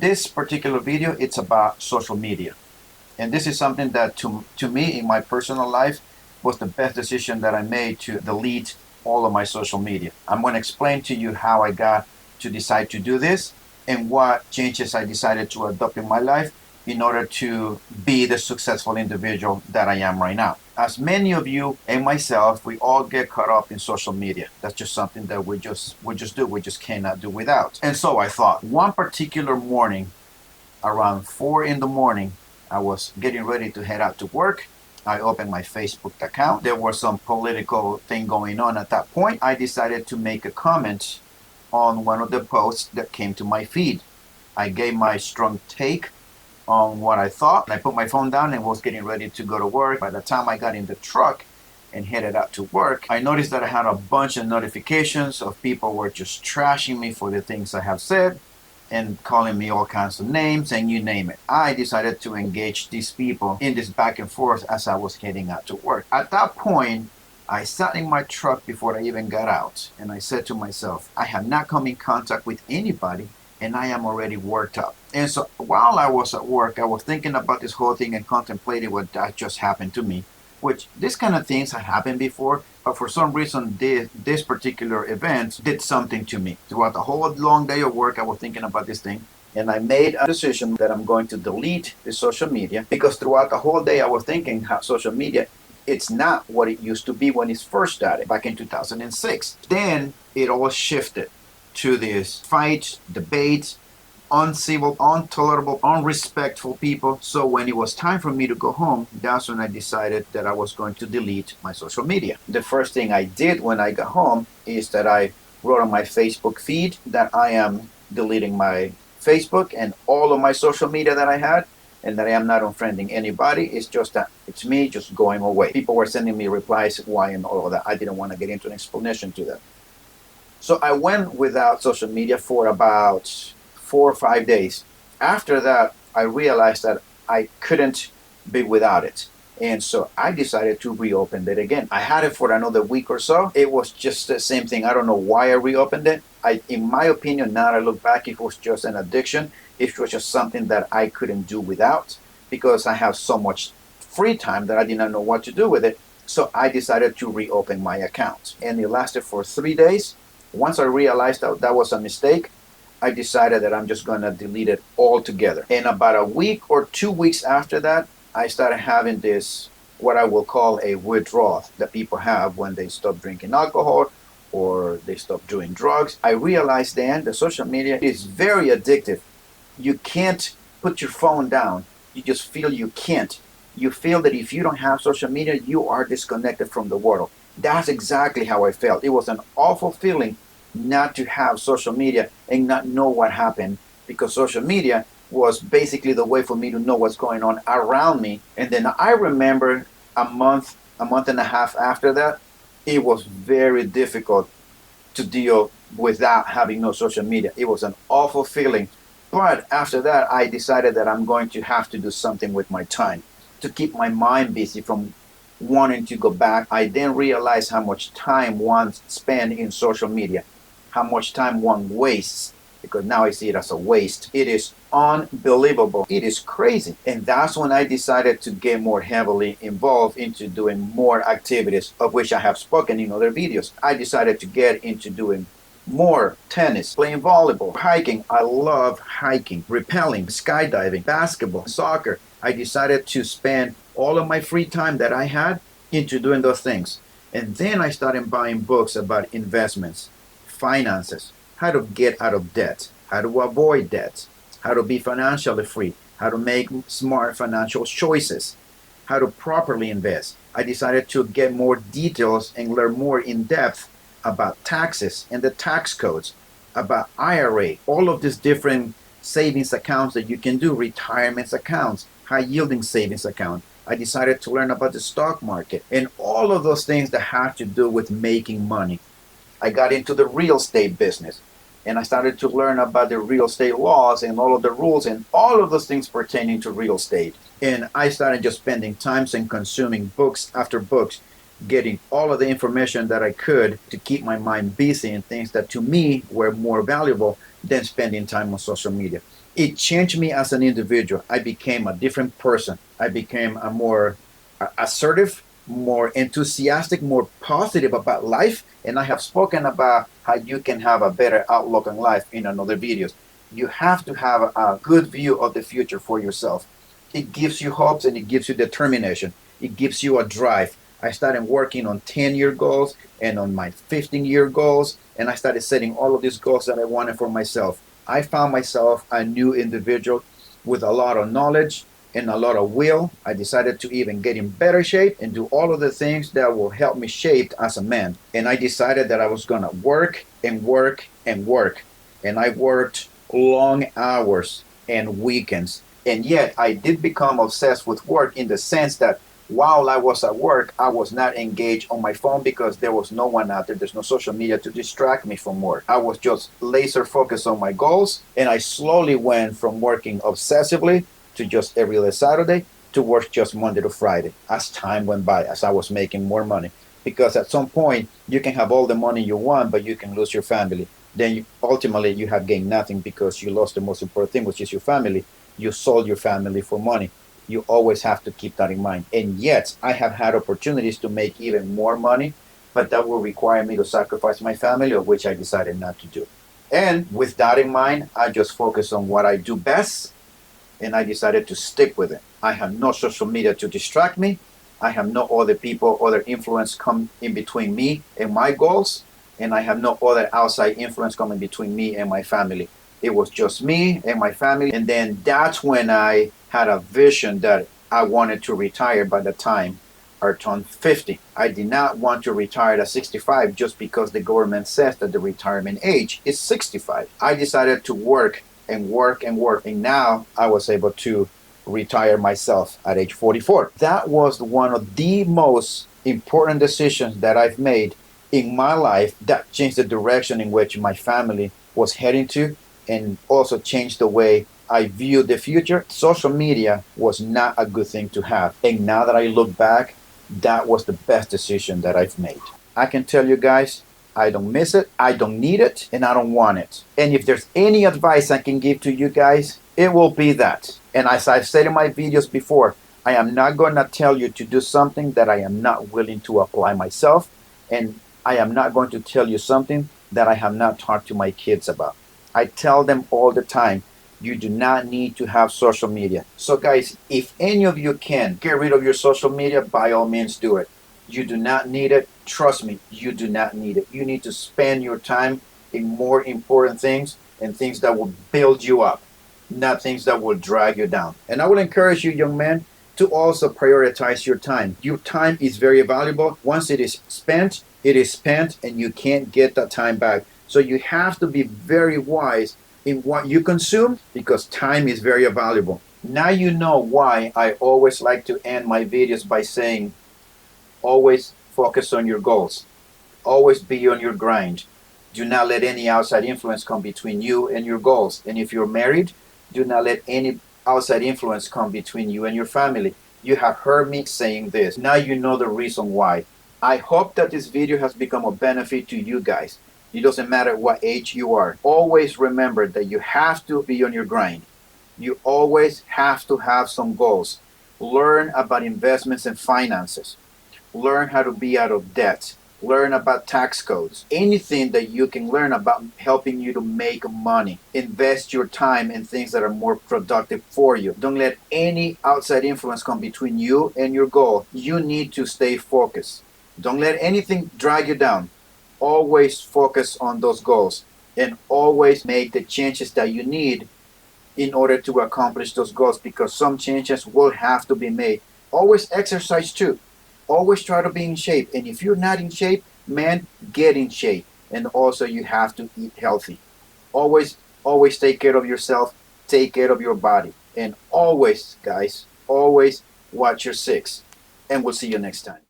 This particular video, it's about social media. And this is something that to me in my personal life was the best decision that I made to delete all of my social media. I'm going to explain to you how I got to decide to do this and what changes I decided to adopt in my life in order to be the successful individual that I am right now. As many of you and myself, we all get caught up in social media. That's just something that we just do. We just cannot do without. And so I thought one particular morning around 4 in the morning, I was getting ready to head out to work. I opened my Facebook account. There was some political thing going on at that point. I decided to make a comment on one of the posts that came to my feed. I gave my strong take on what I thought. I put my phone down and was getting ready to go to work. By the time I got in the truck and headed out to work, I noticed that I had a bunch of notifications of people were just trashing me for the things I have said and calling me all kinds of names and you name it. I decided to engage these people in this back and forth as I was heading out to work. At that point, I sat in my truck before I even got out and I said to myself, I have not come in contact with anybody and I am already worked up. And so while I was at work, I was thinking about this whole thing and contemplating what that just happened to me, which this kind of things have happened before, but for some reason this particular event did something to me. Throughout the whole long day of work, I was thinking about this thing, and I made a decision that I'm going to delete the social media, because throughout the whole day I was thinking how social media, it's not what it used to be when it first started back in 2006. Then it all shifted to this fight, debate, uncivil, intolerable, unrespectful people. So when it was time for me to go home, that's when I decided that I was going to delete my social media. The first thing I did when I got home is that I wrote on my Facebook feed that I am deleting my Facebook and all of my social media that I had, and that I am not unfriending anybody. It's just that it's me just going away. People were sending me replies, why and all of that. I didn't want to get into an explanation to that. So I went without social media for about 4 or 5 days. After that, I realized that I couldn't be without it. And so I decided to reopen it again. I had it for another week or so. It was just the same thing. I don't know why I reopened it. In my opinion, now I look back, it was just an addiction. It was just something that I couldn't do without because I have so much free time that I did not know what to do with it. So I decided to reopen my account. And it lasted for 3 days. Once I realized that that was a mistake, I decided that I'm just going to delete it altogether. And about a week or 2 weeks after that, I started having this, what I will call a withdrawal that people have when they stop drinking alcohol or they stop doing drugs. I realized then that social media is very addictive. You can't put your phone down. You just feel you can't. You feel that if you don't have social media, you are disconnected from the world. That's exactly how I felt. It was an awful feeling not to have social media and not know what happened, because social media was basically the way for me to know what's going on around me. And then I remember a month and a half after that, it was very difficult to deal without having no social media. It was an awful feeling. But after that, I decided that I'm going to have to do something with my time to keep my mind busy from wanting to go back. I then realized how much time one spends in social media, how much time one wastes, because now I see it as a waste. It is unbelievable. It is crazy. And that's when I decided to get more heavily involved into doing more activities, of which I have spoken in other videos. I decided to get into doing more tennis, playing volleyball, hiking. I love hiking, rappelling, skydiving, basketball, soccer. I decided to spend all of my free time that I had into doing those things. And then I started buying books about investments, finances, how to get out of debt, how to avoid debt, how to be financially free, how to make smart financial choices, how to properly invest. I decided to get more details and learn more in depth about taxes and the tax codes, about IRA, all of these different savings accounts that you can do, retirement accounts, high yielding savings account. I decided to learn about the stock market and all of those things that have to do with making money. I got into the real estate business and I started to learn about the real estate laws and all of the rules and all of those things pertaining to real estate. And I started just spending time and consuming books after books, getting all of the information that I could to keep my mind busy in things that to me were more valuable than spending time on social media. It changed me as an individual. I became a different person. I became a more assertive, more enthusiastic, more positive about life. And I have spoken about how you can have a better outlook on life in another videos. You have to have a good view of the future for yourself. It gives you hopes and it gives you determination. It gives you a drive. I started working on 10-year goals and on my 15-year goals, and I started setting all of these goals that I wanted for myself. I found myself a new individual with a lot of knowledge and a lot of will. I decided to even get in better shape and do all of the things that will help me shape as a man. And I decided that I was going to work and work and work. And I worked long hours and weekends. And yet I did become obsessed with work in the sense that while I was at work, I was not engaged on my phone because there was no one out there. There's no social media to distract me from work. I was just laser focused on my goals. And I slowly went from working obsessively to just every other Saturday to work just Monday to Friday as time went by, as I was making more money. Because at some point, you can have all the money you want, but you can lose your family. Then ultimately you have gained nothing because you lost the most important thing, which is your family. You sold your family for money. You always have to keep that in mind. And yet, I have had opportunities to make even more money, but that will require me to sacrifice my family, of which I decided not to do. And with that in mind, I just focus on what I do best, and I decided to stick with it. I have no social media to distract me. I have no other people, other influence come in between me and my goals, and I have no other outside influence coming between me and my family. It was just me and my family. And then that's when I had a vision that I wanted to retire by the time I turned 50. I did not want to retire at 65 just because the government says that the retirement age is 65. I decided to work and work and work. And now I was able to retire myself at age 44. That was one of the most important decisions that I've made in my life that changed the direction in which my family was heading to, and also changed the way I viewed the future. Social media was not a good thing to have. And now that I look back, that was the best decision that I've made. I can tell you guys, I don't miss it, I don't need it, and I don't want it. And if there's any advice I can give to you guys, it will be that. And as I've said in my videos before, I am not going to tell you to do something that I am not willing to apply myself. And I am not going to tell you something that I have not talked to my kids about. I tell them all the time, you do not need to have social media. So guys, if any of you can get rid of your social media, by all means do it. You do not need it. Trust me, you do not need it. You need to spend your time in more important things and things that will build you up, not things that will drag you down. And I will encourage you, young men, to also prioritize your time. Your time is very valuable. Once it is spent, and you can't get that time back. So you have to be very wise in what you consume because time is very valuable. Now you know why I always like to end my videos by saying, always focus on your goals. Always be on your grind. Do not let any outside influence come between you and your goals. And if you're married, do not let any outside influence come between you and your family. You have heard me saying this. Now you know the reason why. I hope that this video has become a benefit to you guys. It doesn't matter what age you are. Always remember that you have to be on your grind. You always have to have some goals. Learn about investments and finances. Learn how to be out of debt. Learn about tax codes. Anything that you can learn about helping you to make money. Invest your time in things that are more productive for you. Don't let any outside influence come between you and your goal. You need to stay focused. Don't let anything drag you down. Always focus on those goals and always make the changes that you need in order to accomplish those goals, because some changes will have to be made. Always exercise too. Always try to be in shape. And if you're not in shape, man, get in shape. And also you have to eat healthy. Always take care of yourself. Take care of your body. And always, guys, always watch your six. And we'll see you next time.